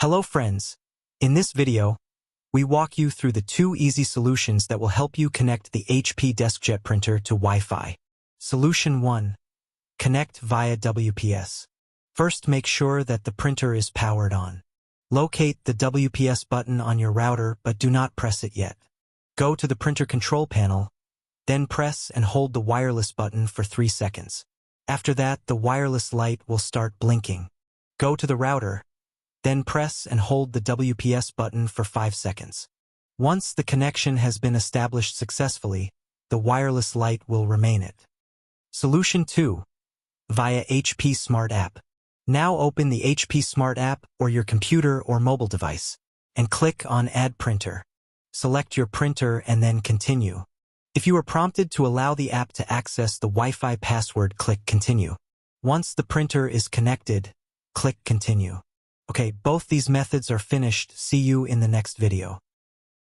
Hello friends. In this video, we walk you through the 2 easy solutions that will help you connect the HP DeskJet printer to Wi-Fi. Solution 1. Connect via WPS. First, make sure that the printer is powered on. Locate the WPS button on your router, but do not press it yet. Go to the printer control panel, then press and hold the wireless button for 3 seconds. After that, the wireless light will start blinking. Go to the router, then press and hold the WPS button for 5 seconds. Once the connection has been established successfully, the wireless light will remain it. Solution 2. Via HP Smart App. Now open the HP Smart App or your computer or mobile device, and click on Add Printer. Select your printer and then Continue. If you are prompted to allow the app to access the Wi-Fi password, click Continue. Once the printer is connected, click Continue. Okay, both these methods are finished. See you in the next video.